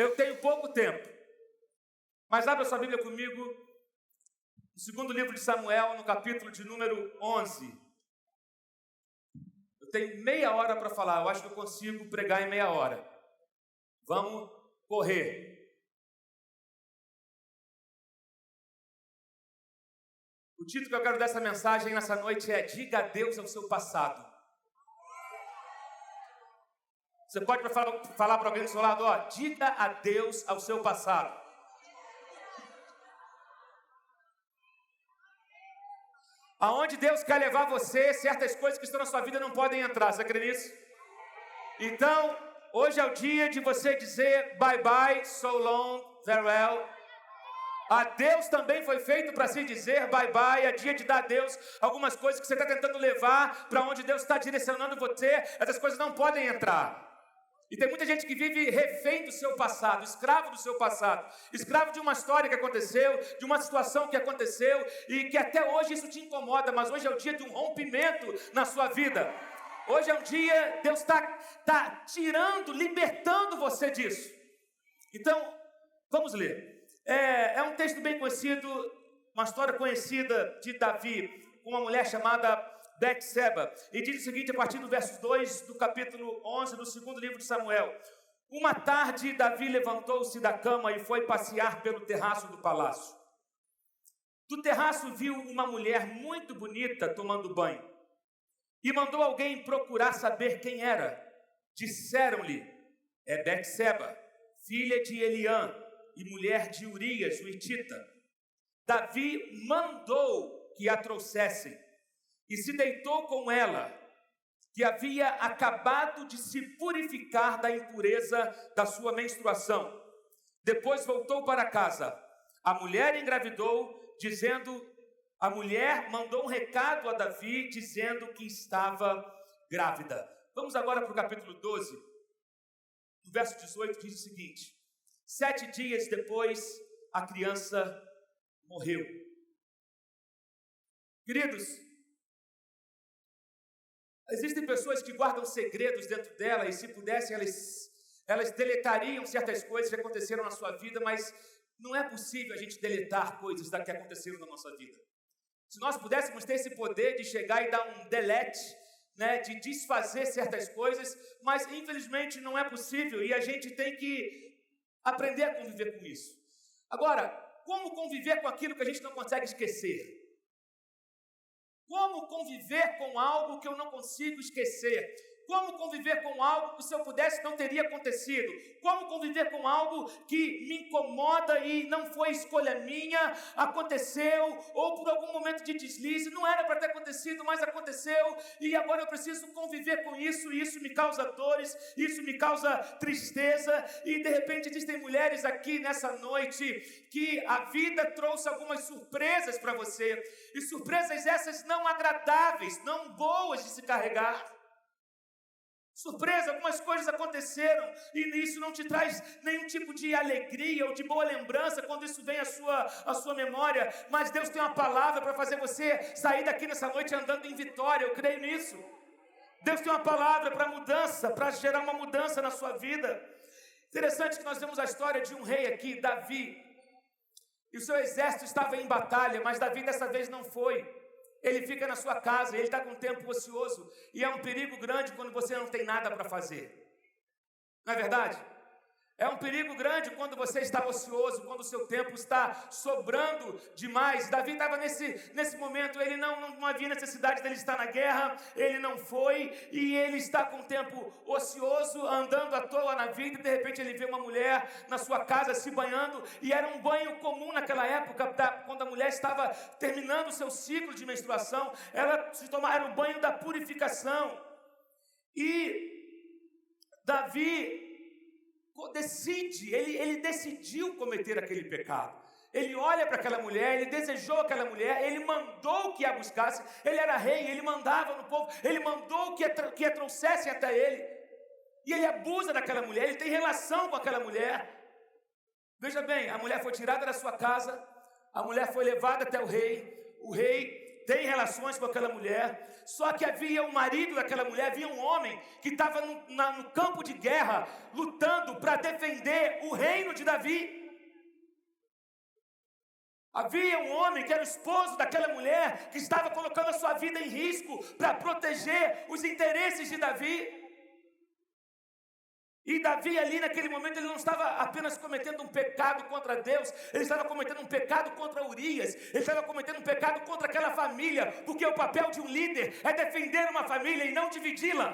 Eu tenho pouco tempo, mas abra sua Bíblia comigo, no segundo livro de Samuel, no capítulo de número 11. Eu tenho meia hora para falar, eu acho que eu consigo pregar em meia hora. Vamos correr. O título que eu quero dessa mensagem nessa noite é Diga adeus ao seu passado. Você pode falar para alguém do seu lado, ó, diga adeus ao seu passado. Aonde Deus quer levar você, certas coisas que estão na sua vida não podem entrar, você crê nisso? Então, hoje é o dia de você dizer bye bye, so long, farewell. Adeus também foi feito para se dizer bye bye, é dia de dar adeus algumas coisas que você está tentando levar para onde Deus está direcionando você, essas coisas não podem entrar. E tem muita gente que vive refém do seu passado, escravo do seu passado, escravo de uma história que aconteceu, de uma situação que aconteceu e que até hoje isso te incomoda, mas hoje é o dia de um rompimento na sua vida. Hoje é um dia, Deus está tirando, libertando você disso. Então, vamos ler. É um texto bem conhecido, uma história conhecida de Davi, com uma mulher chamada Betseba. E diz o seguinte, a partir do verso 2 do capítulo 11 do segundo livro de Samuel. Uma tarde, Davi levantou-se da cama e foi passear pelo terraço do palácio. Do terraço viu uma mulher muito bonita tomando banho. E mandou alguém procurar saber quem era. Disseram-lhe, é Betseba, filha de Eliã e mulher de Urias, o hitita. Davi mandou que a trouxessem e se deitou com ela, que havia acabado de se purificar da impureza da sua menstruação. Depois voltou para casa. A mulher engravidou, a mulher mandou um recado a Davi, dizendo que estava grávida. Vamos agora para o capítulo 12, no verso 18, diz o seguinte: 7 dias depois, a criança morreu. Queridos, existem pessoas que guardam segredos dentro dela e se pudessem, elas deletariam certas coisas que aconteceram na sua vida, mas não é possível a gente deletar coisas que aconteceram na nossa vida. Se nós pudéssemos ter esse poder de chegar e dar um delete, né, de desfazer certas coisas, mas infelizmente não é possível e a gente tem que aprender a conviver com isso. Agora, como conviver com aquilo que a gente não consegue esquecer? Como conviver com algo que eu não consigo esquecer? Como conviver com algo que se eu pudesse não teria acontecido? Como conviver com algo que me incomoda e não foi escolha minha, aconteceu, ou por algum momento de deslize, não era para ter acontecido, mas aconteceu, e agora eu preciso conviver com isso, e isso me causa dores, isso me causa tristeza, e de repente existem mulheres aqui nessa noite que a vida trouxe algumas surpresas para você, e surpresas essas não agradáveis, não boas de se carregar. Surpresa, algumas coisas aconteceram e isso não te traz nenhum tipo de alegria ou de boa lembrança quando isso vem à sua memória, mas Deus tem uma palavra para fazer você sair daqui nessa noite andando em vitória, eu creio nisso. Deus tem uma palavra para mudança, para gerar uma mudança na sua vida. Interessante que nós vemos a história de um rei aqui, Davi, e o seu exército estava em batalha, mas Davi dessa vez não foi. Ele fica na sua casa, ele está com tempo ocioso, e é um perigo grande quando você não tem nada para fazer. Não é verdade? É um perigo grande quando você está ocioso, quando o seu tempo está sobrando demais. Davi estava nesse momento, ele não havia necessidade dele estar na guerra, ele não foi, e ele está com o tempo ocioso, andando à toa na vida, e de repente ele vê uma mulher na sua casa se banhando, e era um banho comum naquela época, quando a mulher estava terminando o seu ciclo de menstruação, ela se tomava, era o banho da purificação. E Davi ele decidiu cometer aquele pecado. Ele olha para aquela mulher, ele desejou aquela mulher, ele mandou que a buscasse, ele era rei, ele mandava no povo, ele mandou que a trouxessem até ele, e ele abusa daquela mulher, ele tem relação com aquela mulher. Veja bem, a mulher foi tirada da sua casa, a mulher foi levada até o rei tem relações com aquela mulher, só que havia um marido daquela mulher, havia um homem que estava no campo de guerra, lutando para defender o reino de Davi. Havia um homem que era o esposo daquela mulher, que estava colocando a sua vida em risco para proteger os interesses de Davi. E Davi ali naquele momento, ele não estava apenas cometendo um pecado contra Deus, ele estava cometendo um pecado contra Urias, ele estava cometendo um pecado contra aquela família, porque o papel de um líder é defender uma família e não dividi-la.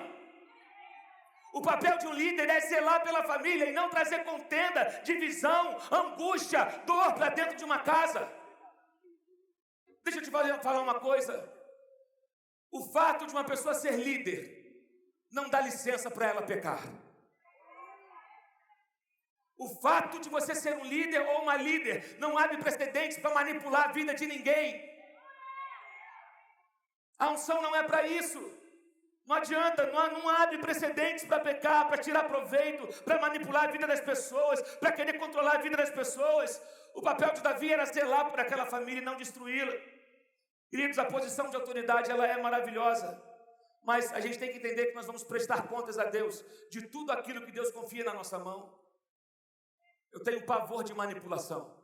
O papel de um líder é zelar pela família e não trazer contenda, divisão, angústia, dor para dentro de uma casa. Deixa eu te falar uma coisa. O fato de uma pessoa ser líder não dá licença para ela pecar. O fato de você ser um líder ou uma líder não abre precedentes para manipular a vida de ninguém. A unção não é para isso. Não adianta, não abre precedentes para pecar, para tirar proveito, para manipular a vida das pessoas, para querer controlar a vida das pessoas. O papel de Davi era zelar por aquela família e não destruí-la. Queridos, a posição de autoridade, ela é maravilhosa. Mas a gente tem que entender que nós vamos prestar contas a Deus de tudo aquilo que Deus confia na nossa mão. Eu tenho pavor de manipulação.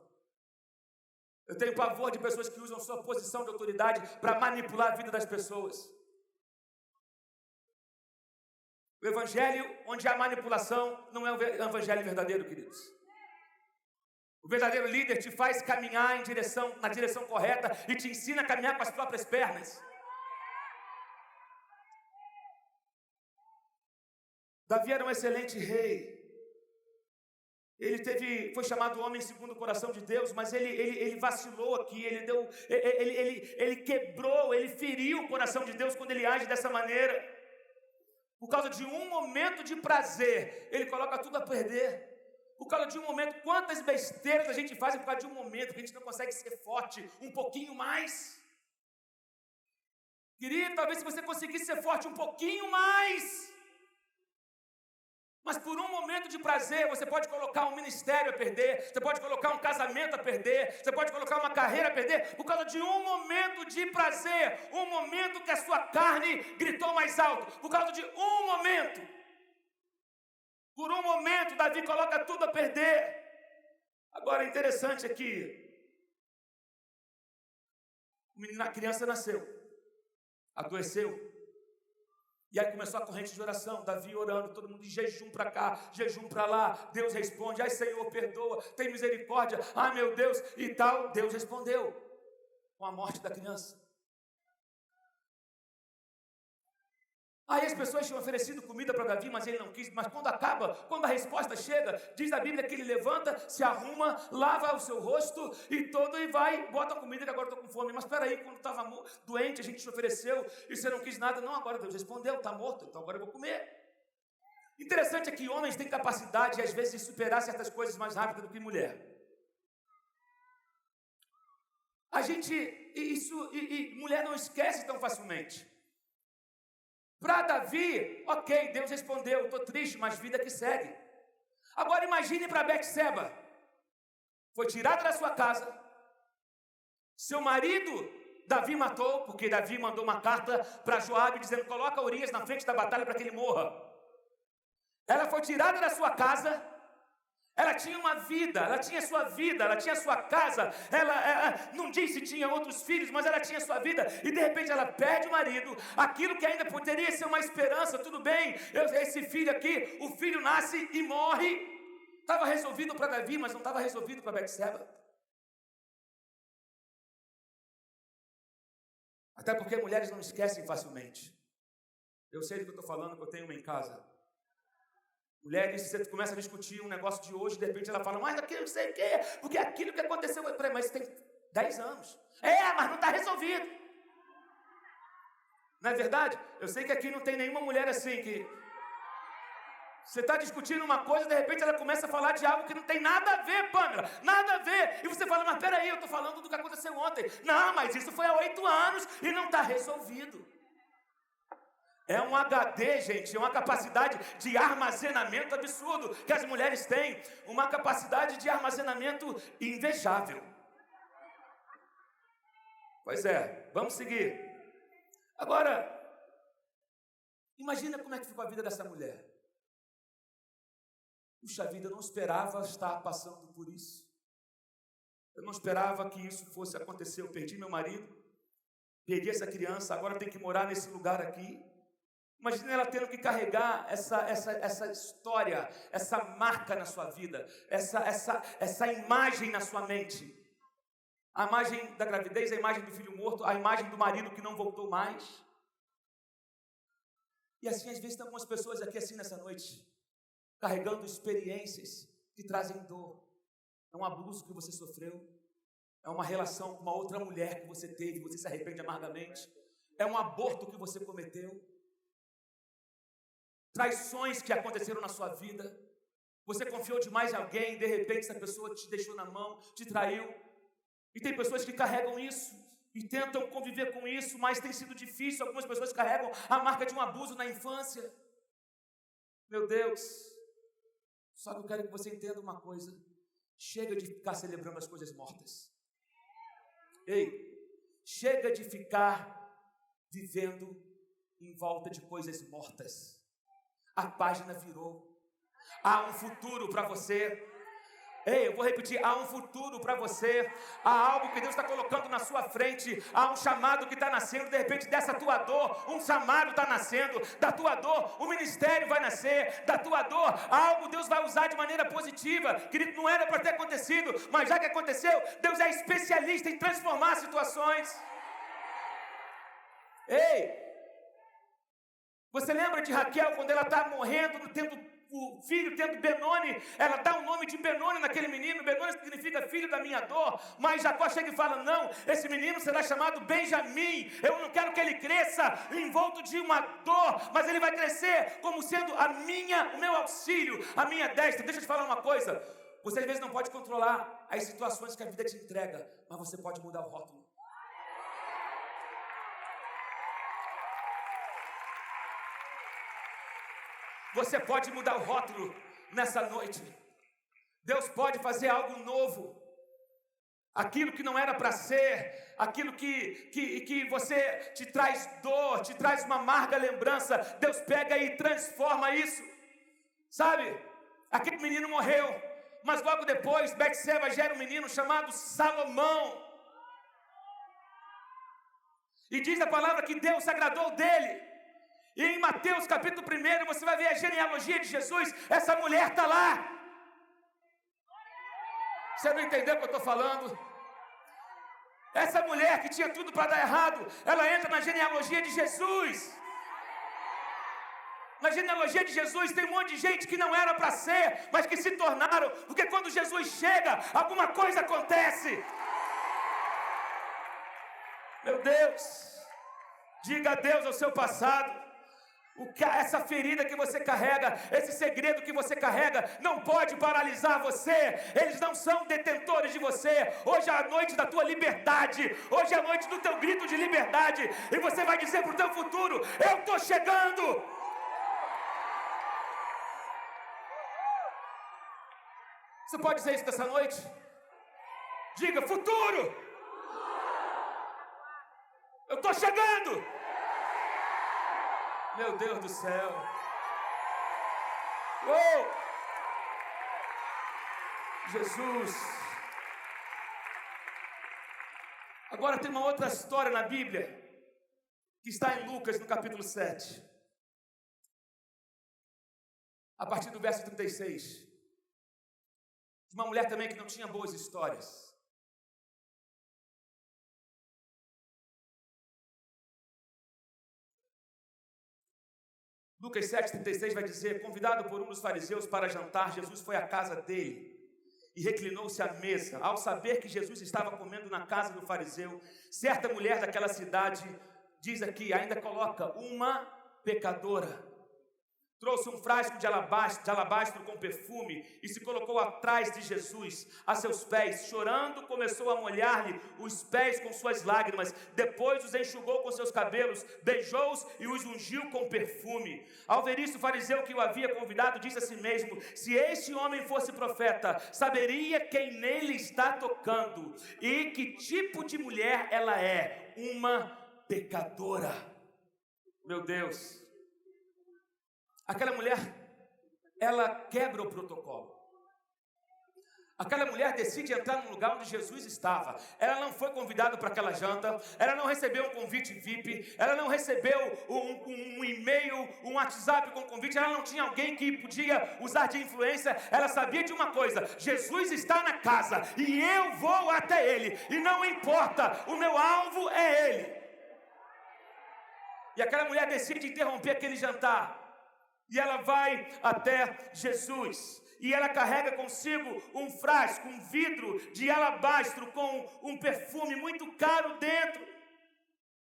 Eu tenho pavor de pessoas que usam sua posição de autoridade para manipular a vida das pessoas. O evangelho onde há manipulação não é o evangelho verdadeiro, queridos. O verdadeiro líder te faz caminhar na direção correta e te ensina a caminhar com as próprias pernas. Davi era um excelente rei. Ele foi chamado homem segundo o coração de Deus, mas ele vacilou aqui, ele quebrou, ele feriu o coração de Deus quando ele age dessa maneira. Por causa de um momento de prazer, ele coloca tudo a perder. Por causa de um momento, quantas besteiras a gente faz por causa de um momento que a gente não consegue ser forte um pouquinho mais. Querido, talvez se você conseguisse ser forte um pouquinho mais, mas por um momento de prazer, você pode colocar um ministério a perder, você pode colocar um casamento a perder, você pode colocar uma carreira a perder, por causa de um momento de prazer, um momento que a sua carne gritou mais alto, por causa de um momento. Por um momento, Davi coloca tudo a perder. Agora, interessante aqui, a criança nasceu, adoeceu, e aí começou a corrente de oração, Davi orando, todo mundo de jejum para cá, jejum para lá, Deus responde, ai Senhor, perdoa, tem misericórdia, ai meu Deus, e tal. Deus respondeu com a morte da criança. Aí as pessoas tinham oferecido comida para Davi, mas ele não quis. Mas quando a resposta chega, diz a Bíblia que ele levanta, se arruma, lava o seu rosto e vai, bota a comida, que agora estou com fome. Mas espera aí, quando estava doente, a gente te ofereceu e você não quis nada. Não, agora Deus respondeu, está morto, então agora eu vou comer. Interessante é que homens têm capacidade, às vezes, de superar certas coisas mais rápido do que mulher. Mulher não esquece tão facilmente. Para Davi, ok, Deus respondeu, estou triste, mas vida que segue. Agora imagine para Betseba. Foi tirada da sua casa. Seu marido, Davi matou, porque Davi mandou uma carta para Joabe dizendo, coloca Urias na frente da batalha para que ele morra. Ela foi tirada da sua casa. Ela tinha uma vida, ela tinha sua vida, ela tinha sua casa, ela não disse se tinha outros filhos, mas ela tinha sua vida, e de repente ela perde o marido, aquilo que ainda poderia ser uma esperança, tudo bem, esse filho aqui, o filho nasce e morre, estava resolvido para Davi, mas não estava resolvido para Betseba. Até porque mulheres não esquecem facilmente. Eu sei do que eu estou falando, que eu tenho uma em casa. Mulheres, você começa a discutir um negócio de hoje, de repente ela fala, mas aquilo não sei o que, porque aquilo que aconteceu, mas tem 10 anos. Mas não está resolvido. Não é verdade? Eu sei que aqui não tem nenhuma mulher assim que... Você está discutindo uma coisa, de repente ela começa a falar de algo que não tem nada a ver, Pamela, nada a ver. E você fala, mas peraí, eu estou falando do que aconteceu ontem. Não, mas isso foi há 8 anos e não está resolvido. É um HD, gente, é uma capacidade de armazenamento absurdo que as mulheres têm, uma capacidade de armazenamento invejável. Pois é, vamos seguir. Agora, imagina como é que ficou a vida dessa mulher. Puxa vida, eu não esperava estar passando por isso. Eu não esperava que isso fosse acontecer. Eu perdi meu marido, perdi essa criança, agora tem que morar nesse lugar aqui. Imagina ela tendo que carregar essa história, essa marca na sua vida, essa imagem na sua mente. A imagem da gravidez, a imagem do filho morto, a imagem do marido que não voltou mais. E assim, às vezes, tem algumas pessoas aqui assim nessa noite, carregando experiências que trazem dor. É um abuso que você sofreu, é uma relação com uma outra mulher que você teve, você se arrepende amargamente, é um aborto que você cometeu, traições que aconteceram na sua vida, você confiou demais em alguém, de repente essa pessoa te deixou na mão, te traiu. E tem pessoas que carregam isso e tentam conviver com isso, mas tem sido difícil. Algumas pessoas carregam a marca de um abuso na infância. Meu Deus, só que eu quero que você entenda uma coisa. Chega de ficar celebrando as coisas mortas. Ei, chega de ficar vivendo em volta de coisas mortas. A página virou. Há um futuro para você. Ei, eu vou repetir, há um futuro para você, há algo que Deus está colocando na sua frente, há um chamado que está nascendo, de repente dessa tua dor, um chamado está nascendo, da tua dor, o ministério vai nascer, da tua dor, algo Deus vai usar de maneira positiva, querido, não era para ter acontecido, mas já que aconteceu, Deus é especialista em transformar situações. Ei, você lembra de Raquel, quando ela está morrendo, tendo o filho, tendo Benoni, ela dá o nome de Benoni naquele menino. Benoni significa filho da minha dor, mas Jacó chega e fala, não, esse menino será chamado Benjamim, eu não quero que ele cresça envolto de uma dor, mas ele vai crescer como sendo o meu auxílio, a minha destra. Deixa eu te falar uma coisa, você às vezes não pode controlar as situações que a vida te entrega, mas você pode mudar o rótulo. Você pode mudar o rótulo nessa noite. Deus pode fazer algo novo. Aquilo que não era para ser, aquilo que você te traz dor, te traz uma amarga lembrança, Deus pega e transforma isso. Sabe? Aquele menino morreu, mas logo depois Betseba gera um menino chamado Salomão. E diz a palavra que Deus se agradou dele. E em Mateus capítulo 1, você vai ver a genealogia de Jesus. Essa mulher está lá. Você não entendeu o que eu estou falando? Essa mulher que tinha tudo para dar errado, ela entra na genealogia de Jesus. Na genealogia de Jesus tem um monte de gente que não era para ser, mas que se tornaram, porque quando Jesus chega, alguma coisa acontece. Meu Deus, diga adeus ao seu passado. Essa ferida que você carrega, esse segredo que você carrega, não pode paralisar você. Eles não são detentores de você. Hoje é a noite da tua liberdade. Hoje é a noite do teu grito de liberdade. E você vai dizer para o teu futuro, eu estou chegando. Você pode dizer isso nessa noite? Diga, futuro, eu estou chegando. Meu Deus do céu. Oh! Jesus. Agora tem uma outra história na Bíblia, que está em Lucas, no capítulo 7. A partir do verso 36. De uma mulher também que não tinha boas histórias. Lucas 7,36 vai dizer, convidado por um dos fariseus para jantar, Jesus foi à casa dele e reclinou-se à mesa. Ao saber que Jesus estava comendo na casa do fariseu, certa mulher daquela cidade, diz aqui, ainda coloca, uma pecadora, trouxe um frasco de alabastro com perfume e se colocou atrás de Jesus, a seus pés. Chorando, começou a molhar-lhe os pés com suas lágrimas. Depois os enxugou com seus cabelos, beijou-os e os ungiu com perfume. Ao ver isso, o fariseu que o havia convidado disse a si mesmo: se este homem fosse profeta, saberia quem nele está tocando e que tipo de mulher ela é, uma pecadora. Meu Deus! Aquela mulher, ela quebra o protocolo. Aquela mulher decide entrar no lugar onde Jesus estava. Ela não foi convidada para aquela janta, ela não recebeu um convite VIP, ela não recebeu um e-mail, um WhatsApp com convite, ela não tinha alguém que podia usar de influência. Ela sabia de uma coisa: Jesus está na casa e eu vou até Ele, e não importa, o meu alvo é Ele. E aquela mulher decide interromper aquele jantar. E ela vai até Jesus. E ela carrega consigo um frasco, um vidro de alabastro com um perfume muito caro dentro.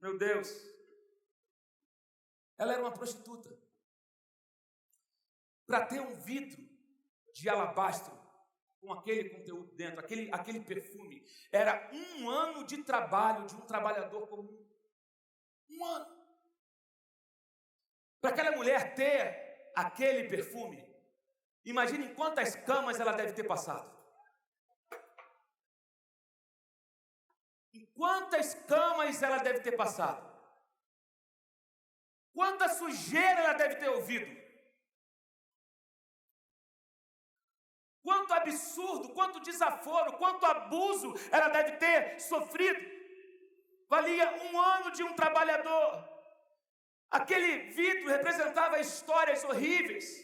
Meu Deus. Ela era uma prostituta. Para ter um vidro de alabastro com aquele conteúdo dentro, aquele perfume, era 1 ano de trabalho de um trabalhador comum. 1 ano. Para aquela mulher ter aquele perfume, imagine quantas camas ela deve ter passado. Em quantas camas ela deve ter passado. Quanta sujeira ela deve ter ouvido. Quanto absurdo, quanto desaforo, quanto abuso ela deve ter sofrido. Valia 1 ano de um trabalhador. Aquele vidro representava histórias horríveis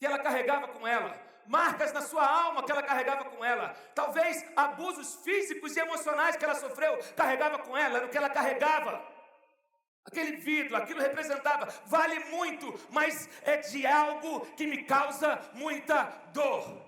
que ela carregava com ela, marcas na sua alma que ela carregava com ela, talvez abusos físicos e emocionais que ela sofreu, carregava com ela, era o que ela carregava. Aquele vidro, aquilo representava, vale muito, mas é de algo que me causa muita dor.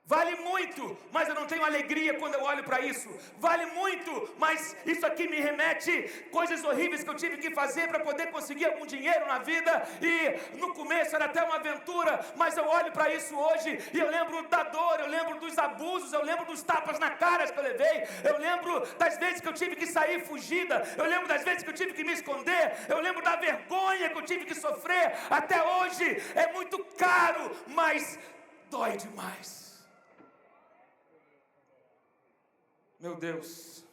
Vale muito, mas eu não tenho alegria quando eu olho para isso. Vale muito, mas isso aqui me remete coisas horríveis que eu tive que fazer para poder conseguir algum dinheiro na vida. E no começo era até uma aventura, mas eu olho para isso hoje e eu lembro da dor, eu lembro dos abusos, eu lembro dos tapas na cara que eu levei. Eu lembro das vezes que eu tive que sair fugida. Eu lembro das vezes que eu tive que me esconder. Eu lembro da vergonha que eu tive que sofrer. Até hoje é muito caro, mas dói demais. Meu Deus,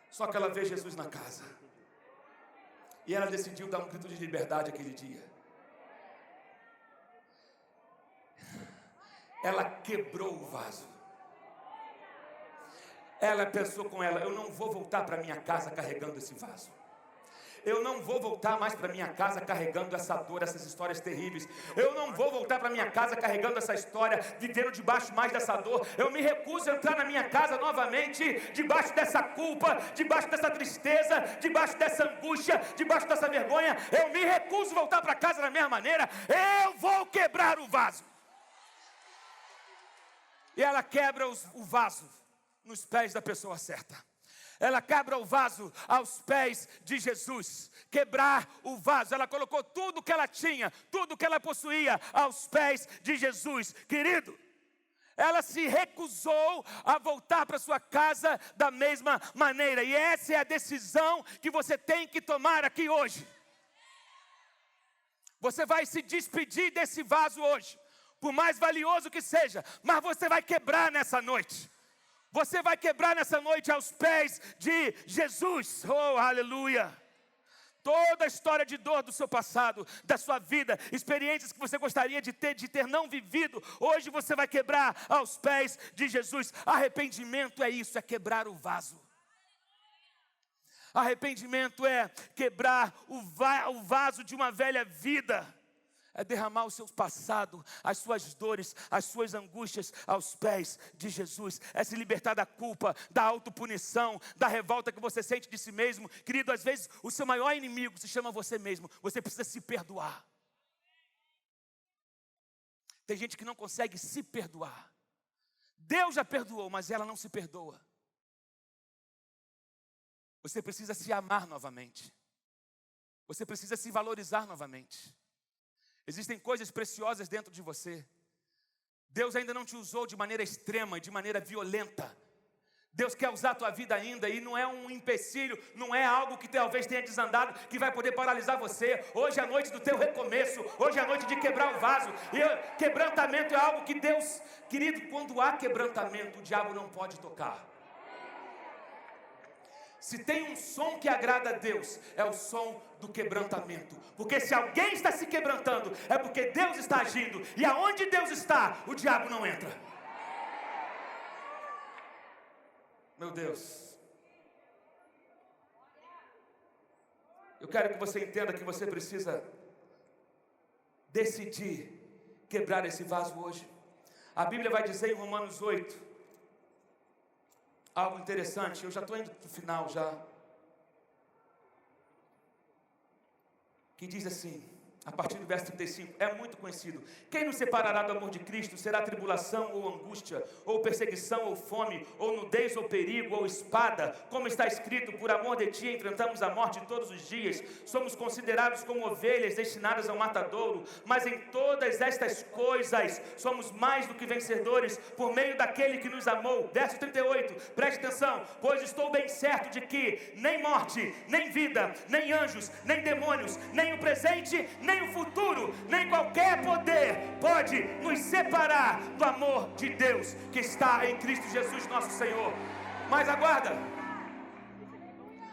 só que ela vê Jesus na casa. E ela decidiu dar um grito de liberdade aquele dia. Ela quebrou o vaso. Ela pensou com ela: eu não vou voltar para minha casa carregando esse vaso. Eu não vou voltar mais para minha casa carregando essa dor, essas histórias terríveis. Eu não vou voltar para minha casa carregando essa história, vivendo debaixo mais dessa dor. Eu me recuso a entrar na minha casa novamente, debaixo dessa culpa, debaixo dessa tristeza, debaixo dessa angústia, debaixo dessa vergonha. Eu me recuso a voltar para casa da mesma maneira. Eu vou quebrar o vaso. E ela quebra o vaso nos pés da pessoa certa. Ela quebra o vaso aos pés de Jesus. Quebrar o vaso. Ela colocou tudo que ela tinha, tudo que ela possuía aos pés de Jesus. Querido, ela se recusou a voltar para sua casa da mesma maneira. E essa é a decisão que você tem que tomar aqui hoje. Você vai se despedir desse vaso hoje, por mais valioso que seja, mas você vai quebrar nessa noite. Você vai quebrar nessa noite aos pés de Jesus. Oh, aleluia. Toda a história de dor do seu passado, da sua vida, experiências que você gostaria de ter não vivido, hoje você vai quebrar aos pés de Jesus. Arrependimento é isso, é quebrar o vaso. Arrependimento é quebrar o vaso de uma velha vida. É derramar o seu passado, as suas dores, as suas angústias aos pés de Jesus. É se libertar da culpa, da autopunição, da revolta que você sente de si mesmo. Querido, às vezes o seu maior inimigo se chama você mesmo. Você precisa se perdoar. Tem gente que não consegue se perdoar. Deus já perdoou, mas ela não se perdoa. Você precisa se amar novamente. Você precisa se valorizar novamente. Existem coisas preciosas dentro de você. Deus ainda não te usou de maneira extrema, de maneira violenta. Deus quer usar a tua vida ainda, e não é um empecilho, não é algo que talvez tenha desandado, que vai poder paralisar você. Hoje é a noite do teu recomeço, hoje é a noite de quebrar o vaso. E quebrantamento é algo que Deus, querido, quando há quebrantamento, o diabo não pode tocar. Se tem um som que agrada a Deus, é o som do quebrantamento. Porque se alguém está se quebrantando, é porque Deus está agindo. E aonde Deus está, o diabo não entra. Meu Deus. Eu quero que você entenda que você precisa decidir quebrar esse vaso hoje. A Bíblia vai dizer em Romanos 8, algo interessante. Eu já estou indo para o final já. Que diz assim, a partir do verso 35, é muito conhecido. Quem nos separará do amor de Cristo? Será tribulação ou angústia, ou perseguição ou fome, ou nudez ou perigo, ou espada? Como está escrito, por amor de ti enfrentamos a morte todos os dias. Somos considerados como ovelhas destinadas ao matadouro. Mas em todas estas coisas somos mais do que vencedores por meio daquele que nos amou. Verso 38, preste atenção. Pois estou bem certo de que nem morte, nem vida, nem anjos, nem demônios, nem o presente, nem o futuro, nem qualquer poder pode nos separar do amor de Deus que está em Cristo Jesus nosso Senhor. Mas aguarda,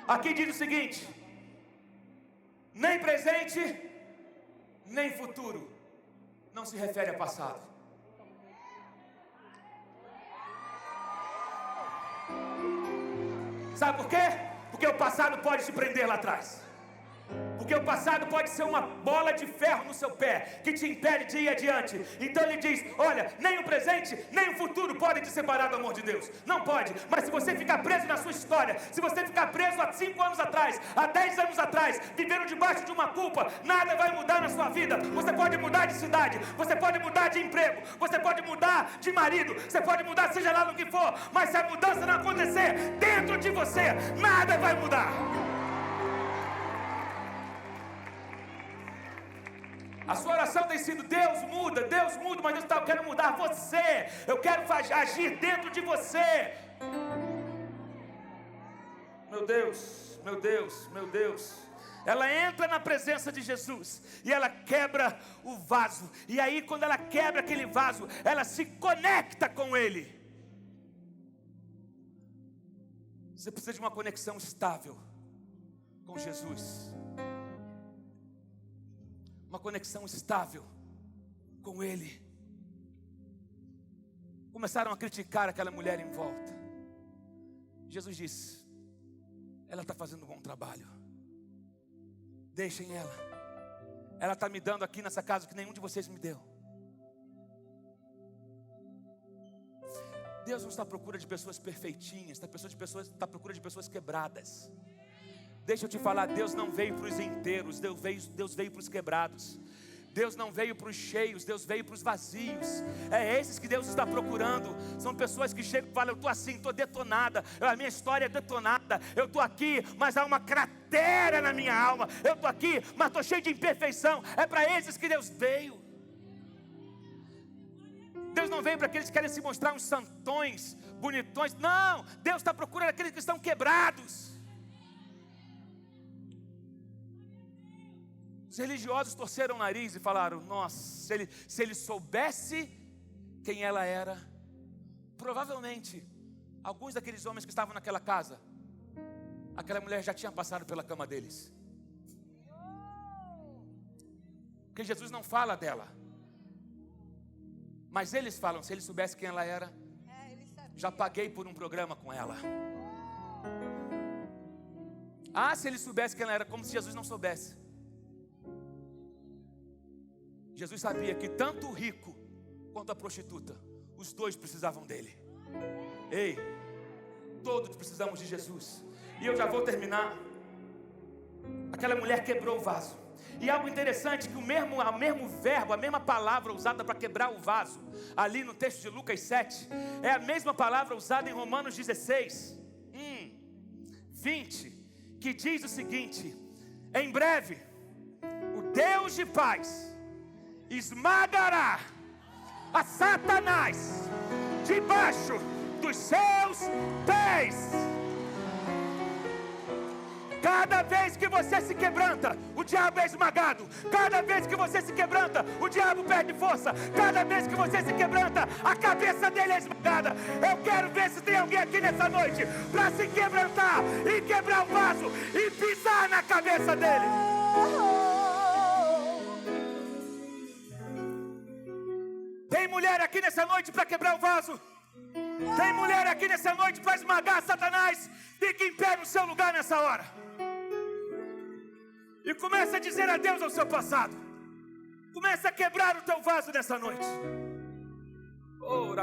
aqui diz o seguinte: nem presente, nem futuro. Não se refere a passado. Sabe por quê? Porque o passado pode te prender lá atrás. Porque o passado pode ser uma bola de ferro no seu pé, que te impede de ir adiante. Então ele diz, olha, nem o presente, nem o futuro podem te separar do amor de Deus. Não pode, mas se você ficar preso na sua história, se você ficar preso há 5 anos atrás, há 10 anos atrás, vivendo debaixo de uma culpa, nada vai mudar na sua vida. Você pode mudar de cidade, você pode mudar de emprego, você pode mudar de marido, você pode mudar seja lá no que for, mas se a mudança não acontecer dentro de você, nada vai mudar. A sua oração tem sido, Deus muda, mas Deus está, eu quero mudar você, eu quero agir dentro de você. Meu Deus, meu Deus, meu Deus. Ela entra na presença de Jesus e ela quebra o vaso. E aí quando ela quebra aquele vaso, ela se conecta com Ele. Você precisa de uma conexão estável com Jesus. Uma conexão estável com Ele. Começaram a criticar aquela mulher em volta. Jesus disse, ela está fazendo um bom trabalho. Deixem ela. Ela está me dando aqui nessa casa o que nenhum de vocês me deu. Deus não está à procura de pessoas perfeitinhas, está à procura de pessoas quebradas. Deixa eu te falar, Deus não veio para os inteiros, Deus veio para os quebrados. Deus não veio para os cheios, Deus veio para os vazios. É esses que Deus está procurando. São pessoas que chegam e falam, eu estou assim, estou detonada, a minha história é detonada, eu estou aqui, mas há uma cratera na minha alma. Eu estou aqui, mas estou cheio de imperfeição. É para esses que Deus veio. Deus não veio para aqueles que querem se mostrar uns santões, bonitões. Não, Deus está procurando aqueles que estão quebrados. Os religiosos torceram o nariz e falaram, nossa, se ele soubesse quem ela era, provavelmente, alguns daqueles homens que estavam naquela casa, aquela mulher já tinha passado pela cama deles. Porque Jesus não fala dela, mas eles falam, se ele soubesse quem ela era, já paguei por um programa com ela. Ah, se ele soubesse quem ela era, como se Jesus não soubesse. Jesus sabia que tanto o rico quanto a prostituta, os dois precisavam dele. Ei, todos precisamos de Jesus. E eu já vou terminar. Aquela mulher quebrou o vaso. E algo interessante, que o mesmo verbo, a mesma palavra usada para quebrar o vaso, ali no texto de Lucas 7, é a mesma palavra usada em Romanos 16, 20, que diz o seguinte, em breve, o Deus de paz esmagará a Satanás debaixo dos seus pés. Cada vez que você se quebranta, o diabo é esmagado. Cada vez que você se quebranta, o diabo perde força. Cada vez que você se quebranta, a cabeça dele é esmagada. Eu quero ver se tem alguém aqui nessa noite para se quebrantar e quebrar o vaso e pisar na cabeça dele. Tem mulher aqui nessa noite para quebrar o vaso? Tem mulher aqui nessa noite para esmagar Satanás? Fique em pé no seu lugar nessa hora. E comece a dizer adeus ao seu passado. Comece a quebrar o teu vaso nessa noite. Oh,